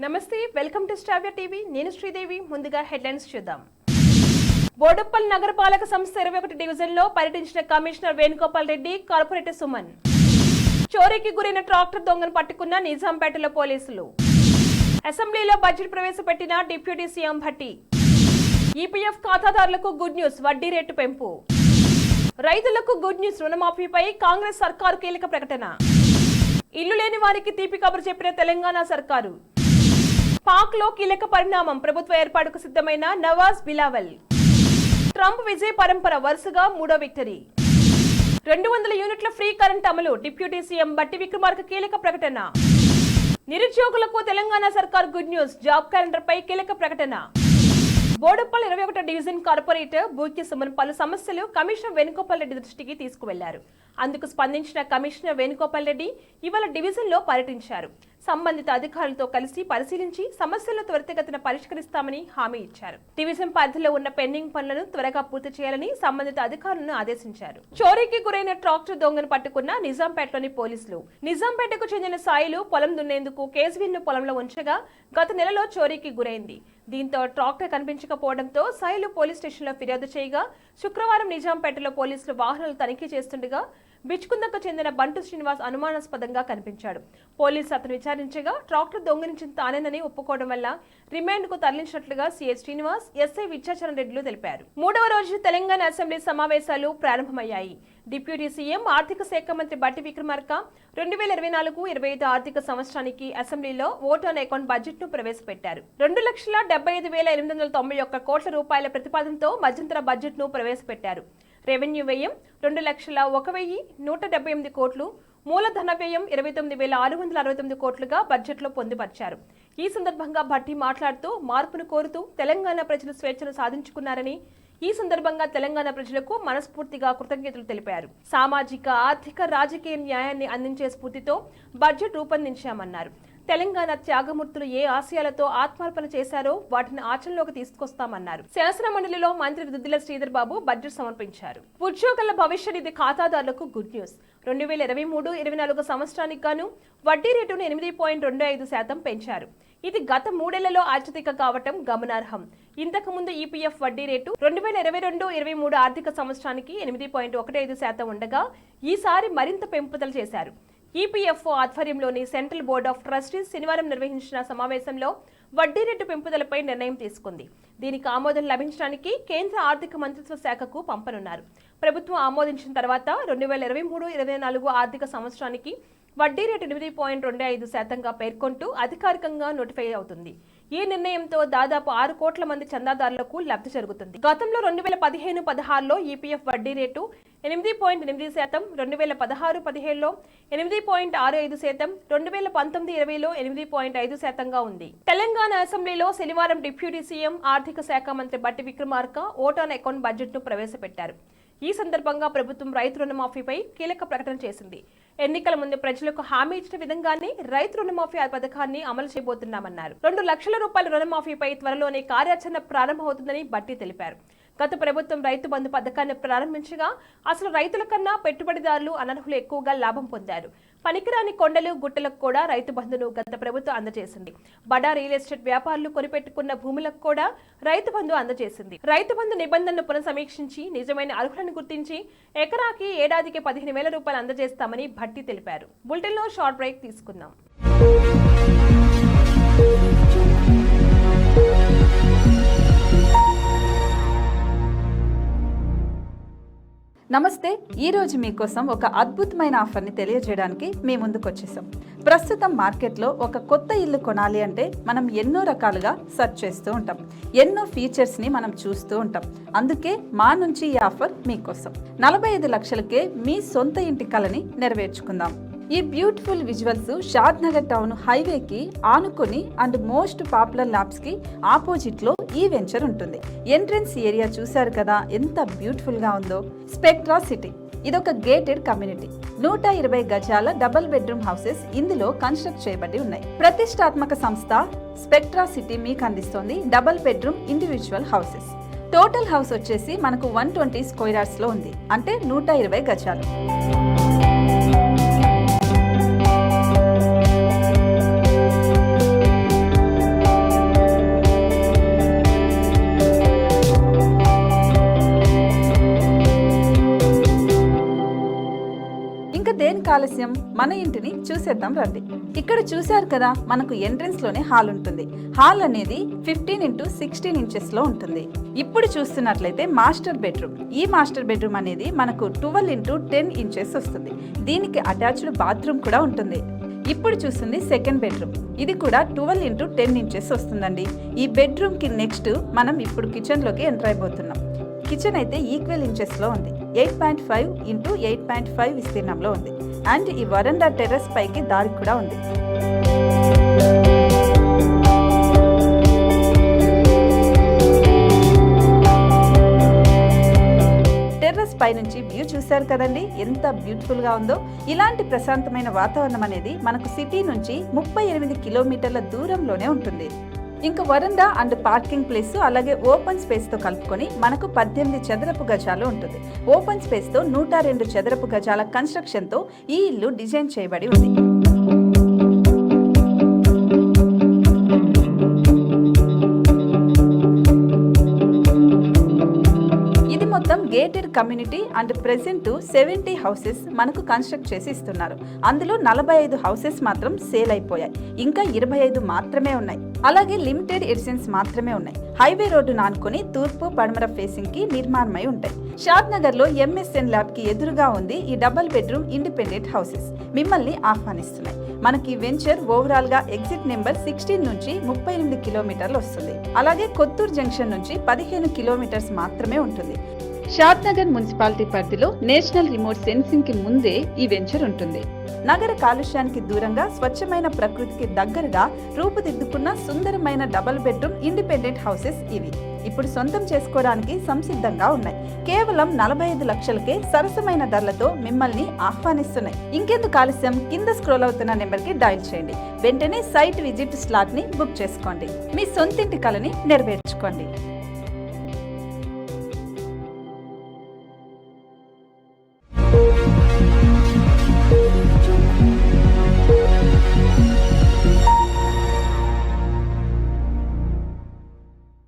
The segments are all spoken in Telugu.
నమస్తే, వెల్కమ్ టు శ్రావ్య టీవీ. నేను శ్రీదేవి. ముందుగా హెడ్లైన్స్ చూద్దాం. బోడుప్పల్ నగరపాలక సంస్థ 21 డివిజన్లో పర్యటించిన కమిషనర్ వేణుగోపాల్ రెడ్డి, కార్పొరేటర్ సుమన్. చోరీకి గురైన ట్రాక్టర్ దొంగను పట్టుకున్న నిజాంపేటలో పోలీసులు. అసెంబ్లీలో బడ్జెట్ ప్రవేశపెట్టిన డిప్యూటీ సీఎం భట్టి. ఈపీఎఫ్ ఖాతాదారులకు గుడ్ న్యూస్, వడ్డీ రేటు పెంపు. రైతులకు గుడ్ న్యూస్, రుణమాఫీపై కాంగ్రెస్ సర్కారు కీలక ప్రకటన. ఇల్లు లేని వారికి తీపి కబురు చెప్పిన తెలంగాణ సర్కారు. పాక్ లో కీలక పరిణామం, ప్రభుత్వ ఏర్పాటుకు సిద్ధమైన నవాజ్ బిలావల్. ట్రంప్ విజయ పరంపర, వరుసగా 3వ విక్టరీ. 200 యూనిట్ల ఫ్రీ కరెంట్ అమలు, డిప్యూటీ సీఎం బట్టి విక్రమార్క కీలక ప్రకటన. నిరుద్యోగులకు తెలంగాణ సర్కార్ గుడ్ న్యూస్, జాబ్ క్యాలెండర్ పై కీలక ప్రకటన. బోడుప్పల్ 21 డివిజన్ కార్పొరేటర్ బూక్య సుమన్ పలు సమస్యలు కమిషనర్ వేణుగోపాల్ రెడ్డి దృష్టికి తీసుకువెళ్లారు. అందుకు స్పందించిన కమిషనర్ వేణుగోపాల్ రెడ్డి ఇవాళ డివిజన్లో పర్యటించారు. సంబంధిత అధికారులతో కలిసి పరిశీలించి సమస్యలను త్వరితగతిన పరిష్కరిస్తామని హామీ ఇచ్చారు. డివిజన్ పరిధిలో ఉన్న పెండింగ్ పనులను త్వరగా పూర్తి చేయాలని సంబంధిత అధికారులను ఆదేశించారు. చోరీకి గురైన ట్రాక్టర్ దొంగను పట్టుకున్న నిజాంపేటలోని పోలీసులు. నిజాంపేటకు చెందిన సాయిలు పొలం దున్నేందుకు కేజ్విన్ ను పొలంలో ఉంచగా గత నెలలో చోరీకి గురైంది. దీంతో ట్రాక్టర్ కనిపించకపోవడంతో సాయిలు పోలీస్ స్టేషన్లో ఫిర్యాదు చేయగా శుక్రవారం నిజాంపేటలో పోలీసులు వాహనాలు తనిఖీ చేస్తుండగా బిచ్కుందకు చెందిన బంటు శ్రీనివాస్ అనుమానాస్పదంగా కనిపించాడు. పోలీసులు అతను విచారించగా ట్రాక్టర్ దొంగిలించిన తానేనని ఒప్పుకోవడం వల్ల రిమాండ్ కు తరలించినట్లుగా సీఐ శ్రీనివాస్, ఎస్ఐ విద్యాచరణ్ రెడ్డిలు తెలిపారు. 3వ రోజు తెలంగాణ అసెంబ్లీ సమావేశాలు ప్రారంభమయ్యాయి. డిప్యూటీ సీఎం ఆర్థిక శాఖ మంత్రి బట్టి విక్రమార్క 2024-25 ఆర్థిక సంవత్సరానికి అసెంబ్లీలో ఓట్ ఆన్ అకౌంట్ బడ్జెట్ ను ప్రవేశపెట్టారు. 2,75,891 కోట్ల రూపాయల ప్రతిపాదనతో మధ్యంతర బడ్జెట్ ను ప్రవేశపెట్టారు. రెవెన్యూ వ్యయం 2,01,178 కోట్లు, మూలధన వ్యయం 29,669 కోట్లుగా బడ్జెట్లో పొందుపరిచారు. ఈ సందర్భంగా భట్టి మాట్లాడుతూ మార్పును కోరుతూ తెలంగాణ ప్రజలు స్వేచ్ఛను సాధించుకున్నారని, ఈ సందర్భంగా తెలంగాణ ప్రజలకు మనస్ఫూర్తిగా కృతజ్ఞతలు తెలిపారు. సామాజిక, ఆర్థిక, రాజకీయ న్యాయాన్ని అందించే స్ఫూర్తితో బడ్జెట్ రూపొందించామన్నారు. తెలంగాణ త్యాగమూర్తులు ఏ ఆశయాలతో ఆత్మార్పణ చేశారో వాటిని ఆచరణలోకి తీసుకొస్తామన్నారు. శాసన మండలిలో మంత్రి దుద్దిల శ్రీధర్ బాబు బడ్జెట్ సమర్పించారు. ఉద్యోగుల భవిష్య నిధి ఖాతాదారులకు గుడ్ న్యూస్. 2023-24 సంవత్సరానికి గాను వడ్డీ రేటును 8.25% పెంచారు. ఇది గత 3 ఏళ్లలో అత్యధిక కావటం గమనార్హం. ఇంతకు ముందు ఈపీఎఫ్ వడ్డీ రేటు 2022-23 ఆర్థిక సంవత్సరానికి 8.15% ఉండగా ఈసారి మరింత పెంపుదల చేశారు. ఈపీఎఫ్ఓ ఆధ్వర్యంలోని సెంట్రల్ బోర్డ్ ఆఫ్ ట్రస్టీస్ శనివారం నిర్వహించిన సమావేశంలో వడ్డీ రేటు పెంపుదలపై నిర్ణయం తీసుకుంది. దీనికి ఆమోదం లభించడానికి కేంద్ర ఆర్థిక మంత్రిత్వ శాఖకు పంపనున్నారు. ప్రభుత్వం ఆమోదించిన తర్వాత 2023-24 ఆర్థిక సంవత్సరానికి వడ్డీ రేటు 8.25%గా పేర్కొంటూ అధికారికంగా నోటిఫై అవుతుంది. ఈ నిర్ణయంతో దాదాపు 6 కోట్ల మంది చందాదారులకు లబ్ధి జరుగుతుంది. గతంలో 2015-16లో ఈపీఎఫ్ వడ్డీ రేటు 8.8%, 2016-17లో 8.65%, 2019-20లో 8.5%గా ఉంది. తెలంగాణ అసెంబ్లీలో శనివారం డిప్యూటీ సీఎం ఆర్థిక శాఖ మంత్రి బట్టి Vikramarka vote on account budget ను ప్రవేశపెట్టారు. ఈ సందర్భంగా ప్రభుత్వం రైతు రుణమాఫీపై కీలక ప్రకటన చేసింది. ఎన్నికల ముందు ప్రజలకు హామీ ఇచ్చిన విధంగానే రైతు రుణమాఫీ పథకాన్ని అమలు చేయబోతున్నామన్నారు. 2 లక్షల రూపాయల రుణమాఫీపై త్వరలోనే కార్యాచరణ ప్రారంభమవుతుందని బట్టి తెలిపారు. గత ప్రభుత్వం రైతు బంధు పథకాన్ని ప్రారంభించగా అసలు రైతుల కన్నా పెట్టుబడిదారులు, అనర్హులు ఎక్కువగా లాభం పొందారు. పనికిరాని కొండలు, గుట్టలకు కూడా రైతు బంధును గత ప్రభుత్వం అందజేసింది. బడా రియల్ ఎస్టేట్ వ్యాపారులు కొనిపెట్టుకున్న భూములకు కూడా రైతు బంధు అందజేసింది. రైతు బంధు నిబంధనలు పునఃసమీక్షించి నిజమైన అర్హులను గుర్తించి ఎకరాకి ఏడాదికి 15,000 రూపాయలు అందజేస్తామని భట్టి తెలిపారు. బులెటిన్లో షార్ట్ బ్రేక్ తీసుకుందాం. నమస్తే. ఈరోజు మీకోసం ఒక అద్భుతమైన ఆఫర్ని తెలియజేయడానికి మీ ముందుకు వచ్చేసాం. ప్రస్తుతం మార్కెట్లో ఒక కొత్త ఇల్లు కొనాలి అంటే మనం ఎన్నో రకాలుగా సెర్చ్ చేస్తూ ఉంటాం, ఎన్నో ఫీచర్స్ని మనం చూస్తూ ఉంటాం. అందుకే మా నుంచి ఈ ఆఫర్ మీకోసం. 45 లక్షలకే మీ సొంత ఇంటి కలని నెరవేర్చుకుందాం. ఈ బ్యూటిఫుల్ విజువల్స్ షాద్ నగర్ టౌన్ హైవేకి ఆనుకొని అండ్ మోస్ట్ పాపులర్ ల్యాబ్స్ కి ఆపోజిట్ లో ఈ వెంచర్ ఉంటుంది. ఎంట్రన్స్ ఏరియా చూశారు కదా ఎంత బ్యూటిఫుల్ గా ఉందో. స్పెక్ట్రా సిటీ ఇదొక గేటెడ్ కమ్యూనిటీ. 120 గజాల డబుల్ బెడ్రూమ్ హౌసెస్ ఇందులో కన్స్ట్రక్ట్ చేయబడి ఉన్నాయి. ప్రతిష్టాత్మక సంస్థ స్పెక్ట్రా సిటీ మీకు అందిస్తోంది double bedroom individual houses. Total house వచ్చేసి మనకు 120 స్క్వేర్ యార్డ్స్ లో ఉంది, అంటే 120 గజాలు. దేనికి ఆలస్యం, మన ఇంటిని చూసేద్దాం రండి. ఇక్కడ చూశారు కదా, మనకు ఎంట్రన్స్ లోనే హాల్ ఉంటుంది. హాల్ అనేది 15x16 ఇంచెస్ లో ఉంటుంది. ఇప్పుడు చూస్తున్నట్లయితే మాస్టర్ బెడ్రూమ్. ఈ మాస్టర్ బెడ్రూమ్ అనేది మనకు 12x10 ఇంచెస్ వస్తుంది. దీనికి అటాచ్డ్ బాత్రూమ్ కూడా ఉంటుంది. ఇప్పుడు చూస్తుంది సెకండ్ బెడ్రూమ్. ఇది కూడా 12x10 ఇంచెస్ వస్తుందండి. ఈ బెడ్రూమ్ కి నెక్స్ట్ మనం ఇప్పుడు కిచెన్ లోకి ఎంటర్ అయిపోతున్నాం. కిచెన్ అయితే ఈక్వల్ ఇంచెస్ లో ఉంది. 8.5 x 8.5 విస్తీర్ణంలో ఉంది. అండ్ ఈ వరండా టెర్రస్ పైకి దారి కూడా ఉంది. టెర్రస్ పై నుంచి వ్యూ చూశారు కదండి, ఎంత బ్యూటిఫుల్ గా ఉందో. ఇలాంటి ప్రశాంతమైన వాతావరణం అనేది మనకు సిటీ నుంచి 38 కిలోమీటర్ల దూరంలోనే ఉంటుంది. ఇంకా వరండా అండ్ పార్కింగ్ ప్లేస్ అలాగే ఓపెన్ స్పేస్ తో కలుపుకొని మనకు 18 చదరపు గజాలు ఉంటుంది. ఓపెన్ స్పేస్ తో 102 చదరపు గజాల కన్స్ట్రక్షన్ తో ఈ ఇల్లు డిజైన్ చేయబడి ఉంది. మొత్తం gated community and present 70 houses మనకు కన్స్ట్రక్ట్ చేసి ఇస్తున్నారు. అందులో 45 హౌసెస్ మాత్రం సేల్ అయిపోయాయి. ఇంకా 25 మాత్రమే ఉన్నాయి. అలాగే లిమిటెడ్ ఎడిషన్స్ మాత్రమే ఉన్నాయి. హైవే రోడ్డు నానుకొని తూర్పు పడమర ఫేసింగ్ కి నిర్మాణమై ఉంటాయి. షాద్ నగర్ లో MSN ల్యాబ్ కి ఎదురుగా ఉంది ఈ డబుల్ బెడ్రూమ్ ఇండిపెండెంట్ హౌసెస్. మిమ్మల్ని ఆహ్వానిస్తున్నాయి. మనకి వెంచర్ ఓవరాల్ గా ఎగ్జిట్ నెంబర్ 16 నుంచి 38 కిలోమీటర్లు వస్తుంది. అలాగే కొత్తూరు జంక్షన్ నుంచి 15 కిలోమీటర్స్ మాత్రమే ఉంటుంది. షాద్ నగర్ మున్సిపాలిటీ పరిధిలో నేషనల్ రిమోట్ సెన్సింగ్ కి ముందే ఈ వెంచర్ ఉంటుంది. నగర కాలుష్యానికి దూరంగా స్వచ్ఛమైన ప్రకృతికి దగ్గరగా రూపుదిద్దుకున్న సుందరమైన డబుల్ బెడ్రూమ్ ఇండిపెండెంట్ హౌసెస్ ఇవి. ఇప్పుడు సొంతం చేసుకోవడానికి సంసిద్ధంగా ఉన్నాయి. కేవలం 45 లక్షలకే సరసమైన ధరలతో మిమ్మల్ని ఆహ్వానిస్తున్నాయి. ఇంకెందుకు ఆలస్యం, కింద స్క్రోల్ అవుతున్న నెంబర్ కి డయల్ చేయండి. వెంటనే సైట్ విజిట్ స్లాట్ ని బుక్ చేసుకోండి. మీ సొంతింటి కలని నెరవేర్చుకోండి.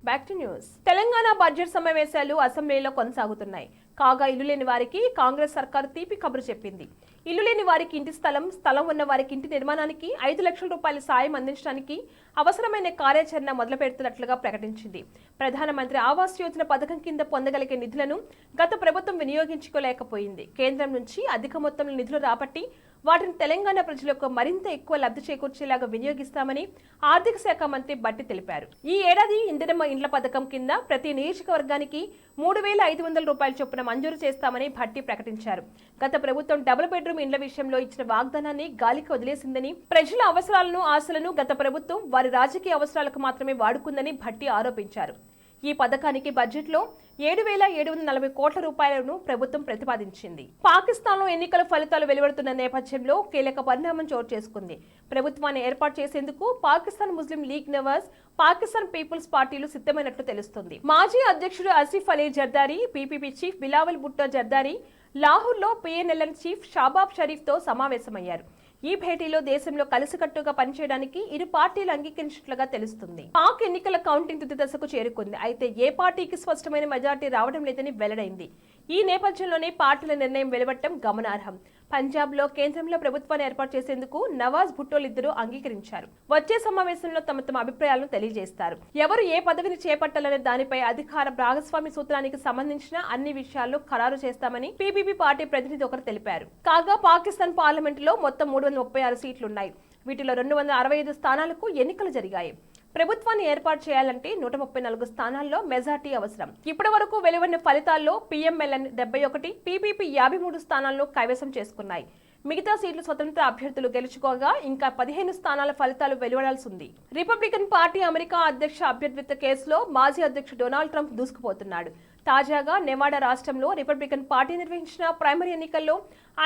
Back to news. Telangana budget సమావేశాలు అసెంబ్లీలో కొనసాగుతున్నాయి. కాగా ఇల్లు లేని వారికి కాంగ్రెస్ సర్కారు తీపి కబురు చెప్పింది. ఇల్లు లేని వారికి ఇంటి స్థలం ఉన్న వారికి ఇంటి నిర్మాణానికి 5 లక్షల రూపాయల సాయం అందించడానికి అవసరమైన కార్యాచరణ మొదలు పెడుతున్నట్లుగా ప్రకటించింది. ప్రధానమంత్రి ఆవాస్ యోజన పథకం కింద పొందగలిగే నిధులను గత ప్రభుత్వం వినియోగించుకోలేకపోయింది. కేంద్రం నుంచి అధిక మొత్తంలో నిధులు రాబట్టి వాటిని తెలంగాణ ప్రజలకు మరింత ఎక్కువ లబ్ధి చేకూర్చేలాగా వినియోగిస్తామని ఆర్థిక శాఖ మంత్రి బట్టి తెలిపారు. ఈ ఏడాది ఇందిరమ్మ ఇండ్ల పథకం కింద ప్రతి నియోజకవర్గానికి 3,500 రూపాయల చొప్పున మంజూరు చేస్తామని భట్టి ప్రకటించారు. గత ప్రభుత్వం డబుల్ బెడ్రూమ్ ఇండ్ల విషయంలో ఇచ్చిన వాగ్దానాన్ని గాలికి వదిలేసిందని, ప్రజల అవసరాలను ఆశలను గత ప్రభుత్వం వారి రాజకీయ అవసరాలకు మాత్రమే వాడుకుందని భట్టి ఆరోపించారు. ఈ పథకానికి బడ్జెట్లో 7,740 కోట్ల రూపాయలను ప్రభుత్వం ప్రతిపాదించింది. పాకిస్తాన్లో ఎన్నికల ఫలితాలు వెలువడుతున్న నేపథ్యంలో కీలక పరిణామం చోటు చేసుకుంది. ప్రభుత్వాన్ని ఏర్పాటు చేసేందుకు Pakistan Muslim League Nawaz, Pakistan People's పార్టీలు సిద్ధమైనట్లు తెలుస్తుంది. మాజీ అధ్యక్షుడు ఆసిఫ్ అలీ జర్దారీ, పీపీపీ చీఫ్ బిలావల్ భుట్టో జర్దారీ లాహోర్లో PNLN చీఫ్ షాబాబ్ షరీఫ్తో సమావేశమయ్యారు. ఈ భేటీలో దేశంలో కలిసికట్టుగా పనిచేయడానికి ఇరు పార్టీలు అంగీకరించినట్లుగా తెలుస్తుంది. పాక్ ఎన్నికల కౌంటింగ్ తుది దశకు చేరుకుంది. అయితే ఏ పార్టీకి స్పష్టమైన మెజార్టీ రావడం లేదని వెల్లడైంది. ఈ నేపథ్యంలోనే పార్టీల నిర్ణయం వెలువడటం గమనార్హం. పంజాబ్ లో కేంద్రంలో ప్రభుత్వాన్ని ఏర్పాటు చేసేందుకు నవాజ్ భుట్టోలిద్దరూ అంగీకరించారు. వచ్చే సమావేశంలో తమ అభిప్రాయాలను తెలియజేస్తారు. ఎవరు ఏ పదవిని చేపట్టాలనే దానిపై అధికార భాగస్వామి సూత్రానికి సంబంధించిన అన్ని విషయాల్లో ఖరారు చేస్తామని పీపీపీ పార్టీ ప్రతినిధి ఒకరు తెలిపారు. కాగా పాకిస్తాన్ పార్లమెంటులో మొత్తం 336 సీట్లున్నాయి. వీటిలో 265 స్థానాలకు ఎన్నికలు జరిగాయి. ప్రభుత్వాన్ని ఏర్పాటు చేయాలంటే 134 స్థానాల్లో మెజార్టీ అవసరం. ఇప్పటి వరకు వెలువడిన ఫలితాల్లో PMLN 71, పీపీపీ 53 స్థానాలను కైవసం చేసుకున్నాయి. మిగతా సీట్లు స్వతంత్ర అభ్యర్థులు గెలుచుకోగా ఇంకా 15 స్థానాల ఫలితాలు వెలువడాల్సి ఉంది. రిపబ్లికన్ పార్టీ అమెరికా అధ్యక్ష అభ్యర్థిత్వ కేసులో మాజీ అధ్యక్షుడు డొనాల్డ్ ట్రంప్ దూసుకుపోతున్నాడు. తాజాగా నెవాడా రాష్ట్రంలో రిపబ్లికన్ పార్టీ నిర్వహించిన ప్రైమరీ ఎన్నికల్లో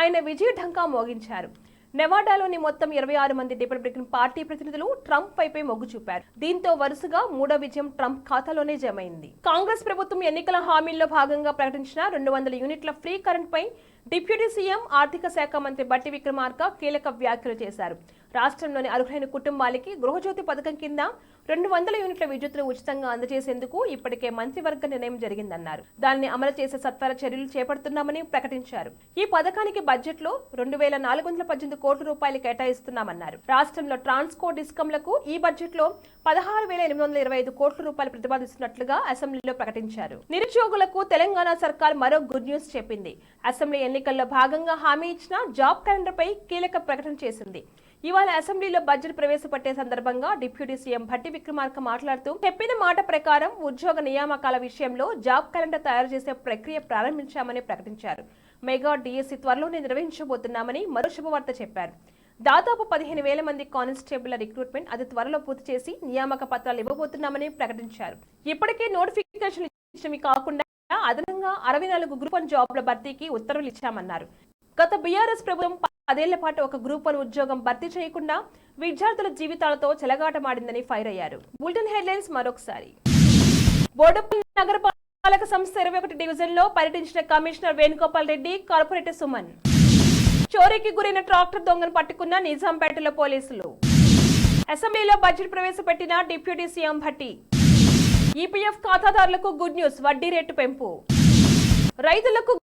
ఆయన విజయ ఢంకా మోగించారు. నెవాడాలోని మొత్తం 26 మంది రిపబ్లికన్ పార్టీ ప్రతినిధులు ట్రంప్ వైపే మొగ్గు చూపారు. దీంతో వరుసగా 3వ విజయం ట్రంప్ ఖాతాలోనే జమైంది. కాంగ్రెస్ ప్రభుత్వం ఎన్నికల హామీల్లో భాగంగా ప్రకటించిన 200 యూనిట్ల ఫ్రీ కరెంట్ పై డిప్యూటీ సీఎం ఆర్థిక శాఖ మంత్రి బట్టి విక్రమార్క కీలక వ్యాఖ్యలు చేశారు. రాష్ట్రంలోని అర్హులైన కుటుంబాలకి గృహజ్యోతి పథకం కింద 200 యూనిట్ల విద్యుత్తును ఉచితంగా అందజేసేందుకు ఇప్పటికే మంత్రివర్గ నిర్ణయం జరిగిందన్నారు. దాన్ని అమలు చేసే సత్వర చర్యలు చేపడుతున్నామని ప్రకటించారు. ఈ పథకానికి బడ్జెట్ లో 2418 కోట్ల రూపాయలు కేటాయిస్తున్నామన్నారు. రాష్ట్రంలో ట్రాన్స్కో డిస్కంలకు ఈ బడ్జెట్ లో 16,825 కోట్ల రూపాయలు ప్రతిపాదిస్తున్నట్లుగా అసెంబ్లీలో ప్రకటించారు. నిరుద్యోగులకు తెలంగాణ సర్కార్ మరో గుడ్ న్యూస్ చెప్పింది. అసెంబ్లీ ఎన్నికల్లో భాగంగా హామీ ఇచ్చిన జాబ్ క్యాలెండర్ పై కీలక ప్రకటన చేసింది. ఇవాళ అసెంబ్లీలో బడ్జెట్ ప్రవేశపెట్టే సందర్భంగా డిప్యూటీ సీఎం భట్టి విక్రమార్క మాట్లాడుతూ చెప్పిన మాట ప్రకారం ఉద్యోగ నియామకాల విషయంలో జాబ్ క్యాలెండర్ తయారు చేసే ప్రక్రియ ప్రారంభించామని ప్రకటించారు. మెగా డిఎస్సి త్వరలోనే నిర్వహించబోతున్నామని మరో శుభవార్త చెప్పారు. దాదాపు 15,000 మంది కానిస్టేబుల్ రిక్రూట్మెంట్ అతి త్వరలో పూర్తి చేసి నియామక పత్రాలు ఇవ్వబోతున్నామని ప్రకటించారు. ఇప్పటికే నోటిఫికేషన్ ఇచ్చినవి కాకుండా అదనంగా 64 గ్రూప్ 1 జాబ్ల భర్తీకి ఉత్తర్వులు ఇచ్చామన్నారు. గత బీఆర్ఎస్ ప్రభుత్వం 10 ఏళ్ల పాటు ఒక గ్రూప్ 1 ఉద్యోగం భర్తీ చేయకుండా విద్యార్థుల జీవితాలతో చెలగాటమాడిందని ఫైర్ అయ్యారు. బులెటిన్ హెడ్లైన్స్ మరొకసారి. బోడుపల్లి నగరపాలక సంస్థ 21 డివిజన్ లో పర్యటించిన కమిషనర్ వేణుగోపాల్ రెడ్డి, కార్పొరేటర్ సుమన్. చోరీకి గురైన ట్రాక్టర్ దొంగను పట్టుకున్న నిజాంపేటలో పోలీసులు. అసెంబ్లీలో బడ్జెట్ ప్రవేశపెట్టిన డిప్యూటీ సీఎం భట్టి. ఈపీఎఫ్ ఖాతాదారులకు గుడ్ న్యూస్, వడ్డీ రేటు పెంపు. రైతులకు